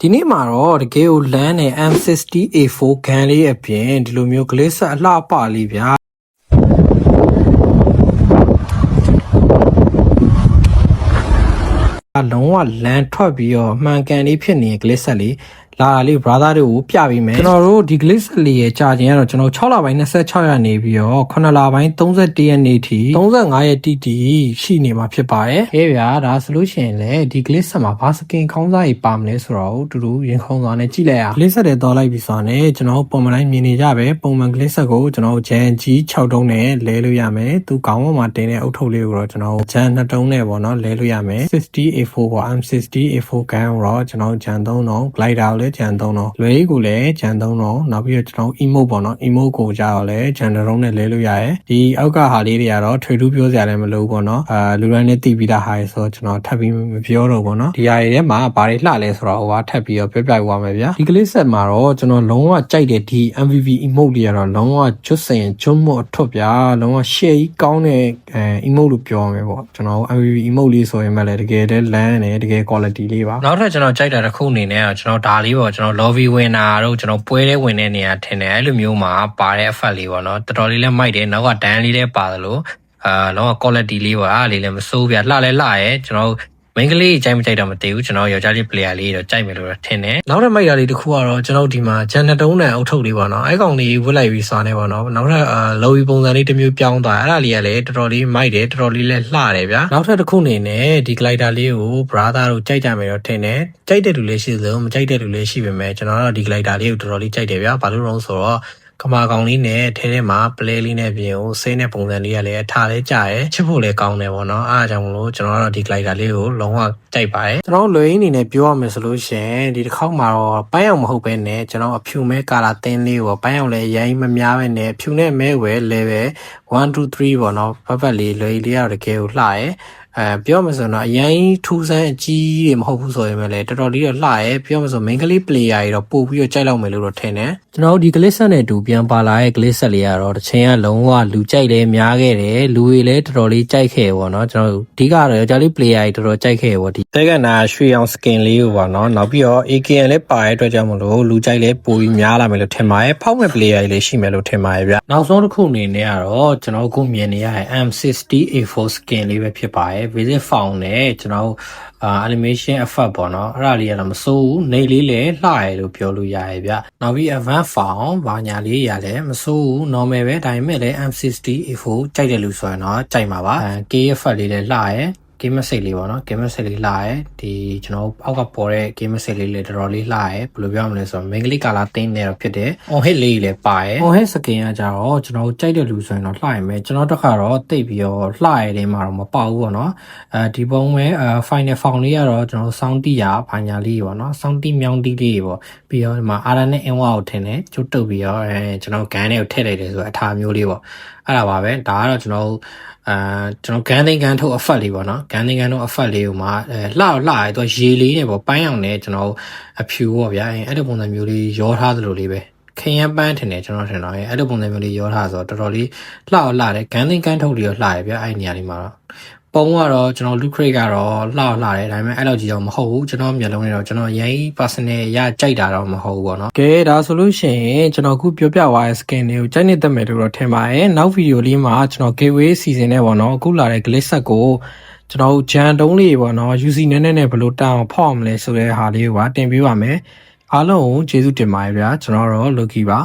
ဒီနေ့မှာတော့တကယ်ကိုလမ်းနဲ့ M60A4 gun လေးအပြင်ဒီလိုမျိုး glass အလှပလေးဗျာလုံးဝလမ်းထွက်ပြီးတော့မှန်ကန်လေးဖြစ်နေတဲ့ glass လေးလာတာလေး brother တို့ကိုပြပေးမယ်ကျွန်တော်တို့ဒီ glass လေးရဲ့ကြာချိန်ကတော့ကျွန်တော်6လပိုင်း26ရက်နေပြီးတော့9လပိုင်း31ရက်နေ့ထိ35ရက်တိတိရှိနေမှာဖြစ်ပါတယ်ဟဲ့ဗျာဒါဆိုလို့ရှိရင်လေဒီ glass မှာဘာစကင်ခေါင်းစားကြီးပါမလဲဆိုတော့တူတူရင်ခေါင်းစားနဲ့ကြည့်လိုက်ရ glass တဲ့တော့လိုက်ပြီးဆိုတော့ကျွန်တော်ပုံမှန်တိုင်းမြင်နေကြပဲပုံမှန် glass ကိုကျွန်တော်ဂျန်ကြီး6တုံးနဲ့လဲလို့ရမယ်သူခေါင်းပေါ်မှာတင်တဲ့အုတ်ထုပ်လေးကိုတော့ကျွန်တော်ဂျန်2တုံးနဲ့ပေါ့နော်လဲလို့ရမယ် 60A4 ပေါ့ M60A4 gun တော့ကျွန်တော်ဂျန်3တုံး glider လည်းဂျန်3တုံးလွယ်ကိုလည်းဂျန်3တုံးနောက်ပြီးတော့ကျွန်တော် emote ပေါ့နော် emote ကိုကြတော့လည်းဂျန်2တုံးနဲ့လဲလို့ရတယ်ဒီအောက်ကဟာလေးတွေကတော့ထွေထူးပြောစရာလည်းမလိုပေါ့နော်လူတိုင်းနဲ့သိပြီးသားဟာဆိုတော့ကျွန်တော်ထပ်ပြီးမပြောတော့ပေါ့နော်ဒီဟာတွေထဲမှာဘာတွေလှလဲဆိုတော့ဟိုကထပ်ပြီးတော့ပြောပြသွားမယ်ဗျာဒီကလေးဆက်မှာတော့ကျွန်တော်လုံးဝကြိုက်တဲ့ဒီ MVP emote တွေကတော့လုံးဝကျွတ်စင်ကျွတ်မို့အထွတ်ဗျာလုံးဝ share ကြီးကောင်းတဲ့emote လို့ပြောရမယ်ပေါ့ကျွန်တော် MVP emote လေးဆိုရင်မှလည်းတကယ်တည်းလမ်းနဲ့တကယ် quality လေးပါနောက်ထပ်ကျွန်တော်ကြိုက်တာတစ်ခုအနေနဲ့ကျွန်တော်ဒါလေးပေါ့ကျွန်တော် lobby winner တို့ကျွန်တော်ပွဲထဲဝင်တဲ့နေရာထင်တယ်အဲ့လိုမျိုးမှာပါတဲ့ effect လေးပေါ့နော်တော်တော်လေးလည်းမိုက်တယ်နောက်ကဒန်းလေးလည်းပါတယ်လို့လုံးဝ quality လေးပေါ့အားလေးလည်းမစိုးဗျာလှလဲလှရဲကျွန်တော်မိန်းကလေးကြိုက်မကြိုက်တော့မသိဘူးကျွန်တော်ယောက်ျားလေး player လေးတော့ကြိုက်မယ်လို့ထင်တယ်နောက်ထပ်မိုက်တာလေးတစ်ခုကတော့ကျွန်တော်ဒီမှာဂျန်2တုံးနဲ့အုတ်ထုပ်လေးပေါ့နော်အဲ့ကောင်လေးဝတ်လိုက်ပြီးစားနေပေါ့နော်နောက်ထပ်low ပုံစံလေးတစ်မျိုးပြောင်းသွားအဲ့ဒါလေးကလည်းတော်တော်လေးမိုက်တယ်တော်တော်လေးလည်းလှတယ်ဗျာနောက်ထပ်တစ်ခုအနေနဲ့ဒီ glider လေးကို brother တို့ကြိုက်ကြမယ်တော့ထင်တယ်ကြိုက်တဲ့လူလေးရှိသလိုမကြိုက်တဲ့လူလေးရှိပေမဲ့ကျွန်တော်ကတော့ဒီ glider လေးကိုတော်တော်လေးကြိုက်တယ်ဗျာဘာလို့လဲဆိုတော့ကမာကောင်လေးနဲ့ထဲထဲမှာ play လေးနဲ့ပြင်ကိုစိမ့်တဲ့ပုံစံလေးကလည်းအထားလေးကြရဲချစ်ဖို့လည်းကောင်းတယ်ပေါ့နော်အားအကြောင်းလို့ကျွန်တော်ကတော့ဒီ glider လေးကိုလုံးဝကြိုက်ပါတယ်ကျွန်တော်လွယ်ရင်းအနေနဲ့ပြောရမယ်ဆိုလို့ရှင်ဒီတစ်ခေါက်မှာတော့ပန်းအောင်မဟုတ်ပဲနဲ့ကျွန်တော်အဖြူမဲကာလာသင်းလေးကိုပန်းအောင်လည်းရိုင်းမများပဲနဲ့ဖြူနဲ့မဲဝဲ level 1 2 3ပေါ့နော်ဘတ်လေးလွယ်လေးကတော့တကယ်ကိုလှရဲပြောမှဆိုတော့အရင်ထူးဆန်းအကြီးတွေမဟုတ်ဘူးဆိုရင်လည်းတော်တော်လေးတော့လှရဲပြောမှဆို main ကလေး player တွေတော့ပို့ပြီးတော့ကြိုက်လောက်မယ်လို့တော့ထင်တယ်ကျွန်တော်ဒီ glass နဲ့တူပြန်ပါလာတဲ့ glass လေးကတော့တစ်ချိန်ကလုံးဝလူကြိုက်လည်းများခဲ့တယ်လူတွေလည်းတော်တော်လေးကြိုက်ခဲ့ပေါ့နော်ကျွန်တော်အဓိကတော့ယောက်ျားလေး player တွေတော်တော်ကြိုက်ခဲ့ပေါ့ဒီတဲကနာရွှေအောင် skin လေးကိုပေါ့နော်နောက်ပြီးတော့ AKN လည်းပါတဲ့အတွက်ကြောင့်မလို့လူကြိုက်လည်းပိုပြီးများလာမယ်လို့ထင်ပါတယ်ဖောက်မဲ့ player တွေလည်းရှိမယ်လို့ထင်ပါတယ်ဗျနောက်ဆုံးတစ်ခုအနေနဲ့ကတော့ကျွန်တော်အခုမြင်နေရတဲ့ M60A4 skin လေးပဲဖြစ်ပါတယ်visit found နဲ့ကျွန်တော်animation effect ပေါ့နော်အဲ့ဒါလေးကတော့မစိုးဘူးနေလေးလည်းလှရဲလို့ပြောလို့ရရဲ့ဗျနောက်ပြီး advanced found ဘာညာလေးရလည်းမစိုးဘူး normal ပဲဒါပေမဲ့လည်း M60A4 ကြိုက်တယ်လို့ဆိုရင်တော့ကြိုက်မှာပါK effect လေးလည်းလှရဲgame message လေးပေါ့နော် game message လေးလာရဲဒီကျွန်တော်အောက်ကပေါ်တဲ့ game message လေးလည်းတော်တော်လေးလာရဲဘယ်လိုပြောမလဲဆိုတော့ main ကလေး color တင်းနေတော့ဖြစ်တယ် on hit လေးလည်းပါရဲ on hit skin ကကြတော့ကျွန်တော်ကြိုက်တဲ့လူဆိုရင်တော့လှရမယ်ကျွန်တော်တက်ခါတော့တိတ်ပြီးတော့လှရဲတယ်မှာတော့မပေါဘူးပေါ့နော်ဒီပုံပဲfinal found လေးကတော့ကျွန်တော် sound တီးရဘာညာလေးပေါ့နော် sound တီးမြောင်းတီးလေးပေါ့ပြီးတော့ဒီမှာ RN နဲ့ N1 ကိုထင်တယ်ကျုပ်တုပ်ပြီးတော့ကျွန်တော် gun တွေကိုထည့်လိုက်တယ်ဆိုတော့အထာမျိုးလေးပေါ့အဲ့ဒါပါပဲဒါကတော့ကျွန်တော်ကျွန်တော်ဂန်းသိန်းဂန်းထုတ်အဖက်လေးပေါ့နော်ဂန်းသိန်းဂန်းထုတ်အဖက်လေးကိုမှလှရဲသူရေလေးနဲ့ပေါ့ပန်းအောင်နဲ့ကျွန်တော်အဖြူပေါ့ဗျာအဲ့ဒီပုံစံမျိုးလေးရောထားသလိုလေးပဲခရမ်းပန်းထင်တယ်ကျွန်တော်ထင်တော့အဲ့ဒီပုံစံမျိုးလေးရောထားဆိုတော့တော်တော်လေးလှတယ်ဂန်းသိန်းဂန်းထုတ်လေးရောလှရဗျာအဲ့နေရာလေးမှာတော့ပုံကတော့ကျွန်တော်လူခရိတ်ကတော့လှတယ်ဒါပေမဲ့အဲ့လိုကြီးတော့မဟုတ်ဘူးကျွန်တော်မျက်လုံးနဲ့တော့ကျွန်တော်ရိုင်း personal ရကြိုက်တာတော့မဟုတ်ဘူးပေါ့နော်ကဲဒါဆိုလို့ရှိရင်ကျွန်တော်အခုပြောပြသွားတဲ့ skin တွေကိုကြိုက်နေတတ်မယ်လို့တော့ထင်ပါတယ်နောက်ဗီဒီယိုလေးမှာကျွန်တော် gateway season နဲ့ပေါ့နော်အခုလာတဲ့ glass set ကိုကျွန်တော်ဂျန်တုံးလေးပေါ့နော် UC နဲ့ဘယ်လိုတောင်းဖောက်အောင်မလဲဆိုတဲ့ဟာလေးကိုပါတင်ပေးပါမယ်အားလုံးကိုကျေးဇူးတင်ပါတယ်ဗျာကျွန်တော်တော့ Lucky ပါ